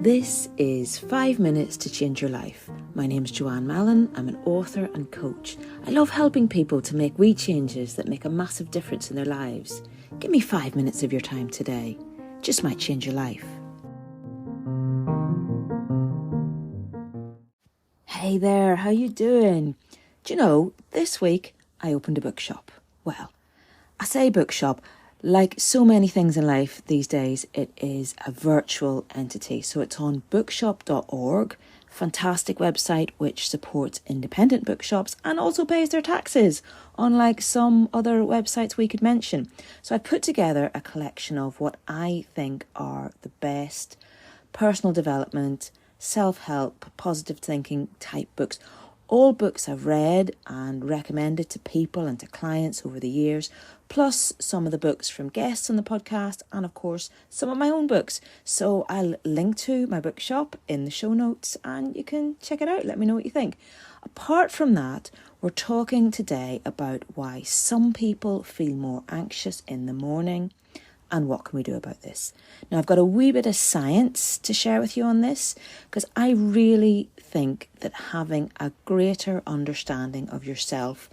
This is 5 Minutes to Change Your Life. My name's Joanne Mallon. I'm an author and coach. I love helping people to make wee changes that make a massive difference in their lives. Give me 5 minutes of your time today. Just might change your life. Hey there, how you doing? Do you know, this week I opened a bookshop. Well, I say bookshop. Like so many things in life these days, it is a virtual entity. So it's on bookshop.org, fantastic website which supports independent bookshops and also pays their taxes, unlike some other websites we could mention. So I put together a collection of what I think are the best personal development, self-help, positive thinking type books. All books I've read and recommended to people and to clients over the years, plus some of the books from guests on the podcast and of course some of my own books. So I'll link to my bookshop in the show notes and you can check it out. Let me know what you think. Apart from that, we're talking today about why some people feel more anxious in the morning and what can we do about this. Now, I've got a wee bit of science to share with you on this because I really think that having a greater understanding of yourself,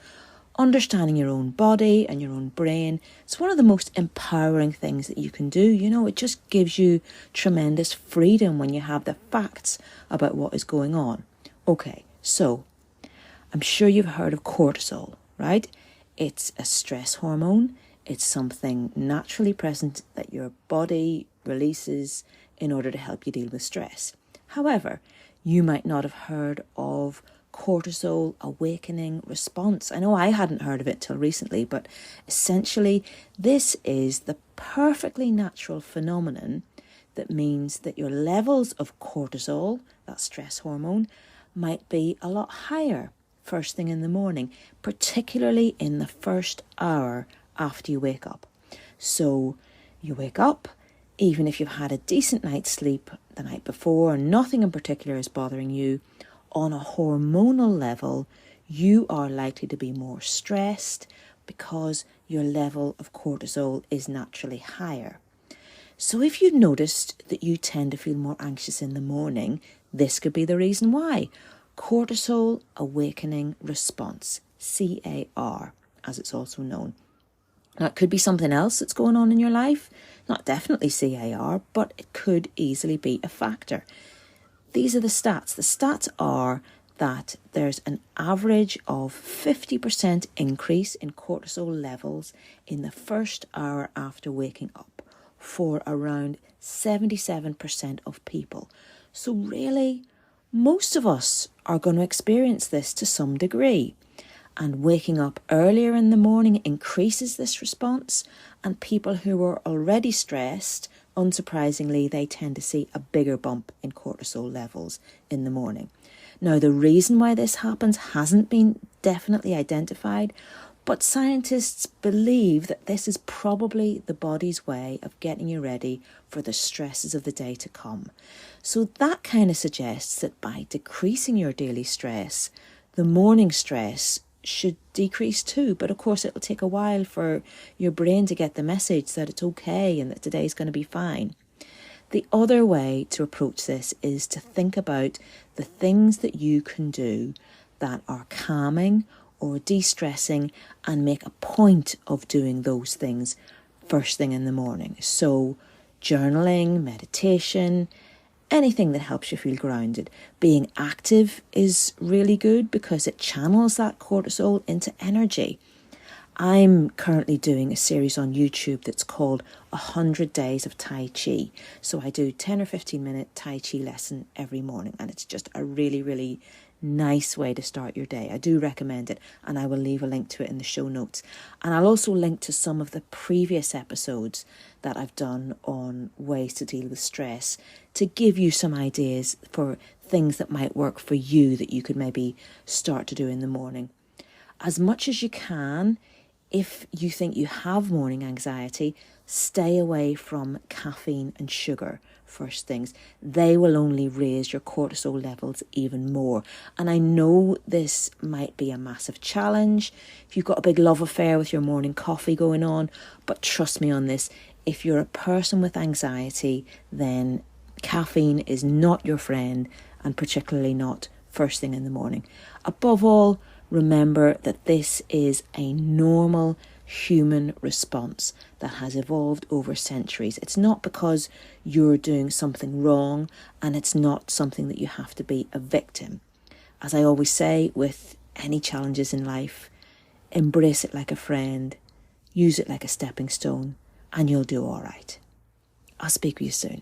understanding your own body and your own brain, it's one of the most empowering things that you can do. You know, it just gives you tremendous freedom when you have the facts about what is going on. Okay, so I'm sure you've heard of cortisol, right? It's a stress hormone. It's something naturally present that your body releases in order to help you deal with stress. However, you might not have heard of cortisol awakening response. I know I hadn't heard of it till recently, but essentially this is the perfectly natural phenomenon that means that your levels of cortisol, that stress hormone, might be a lot higher first thing in the morning, particularly in the first hour after you wake up. So you wake up, even if you've had a decent night's sleep the night before and nothing in particular is bothering you, on a hormonal level, you are likely to be more stressed because your level of cortisol is naturally higher. So if you noticed that you tend to feel more anxious in the morning, this could be the reason why. Cortisol awakening response, CAR, as it's also known. Now, it could be something else that's going on in your life, not definitely CAR, but it could easily be a factor. These are the stats. The stats are that there's an average of 50% increase in cortisol levels in the first hour after waking up for around 77% of people. So really, most of us are going to experience this to some degree. And waking up earlier in the morning increases this response, and people who are already stressed, unsurprisingly, they tend to see a bigger bump in cortisol levels in the morning. Now, the reason why this happens hasn't been definitely identified, but scientists believe that this is probably the body's way of getting you ready for the stresses of the day to come. So that kind of suggests that by decreasing your daily stress, the morning stress should decrease too. But of course, it'll take a while for your brain to get the message that it's okay and that today's going to be fine. The other way to approach this is to think about the things that you can do that are calming or de-stressing and make a point of doing those things first thing in the morning. So journaling, meditation, anything that helps you feel grounded. Being active is really good because it channels that cortisol into energy. I'm currently doing a series on YouTube that's called 100 Days of Tai Chi. So I do 10 or 15 minute Tai Chi lesson every morning, and it's just a really, really nice way to start your day. I do recommend it, and I will leave a link to it in the show notes. And I'll also link to some of the previous episodes that I've done on ways to deal with stress to give you some ideas for things that might work for you that you could maybe start to do in the morning. As much as you can, if you think you have morning anxiety, stay away from caffeine and sugar first things. They will only raise your cortisol levels even more. And I know this might be a massive challenge if you've got a big love affair with your morning coffee going on, but trust me on this, if you're a person with anxiety, then Caffeine is not your friend, and particularly not first thing in the morning. Above all, remember that this is a normal human response that has evolved over centuries. It's not because you're doing something wrong, and it's not something that you have to be a victim. As I always say with any challenges in life, embrace it like a friend, use it like a stepping stone, and you'll do all right. I'll speak with you soon.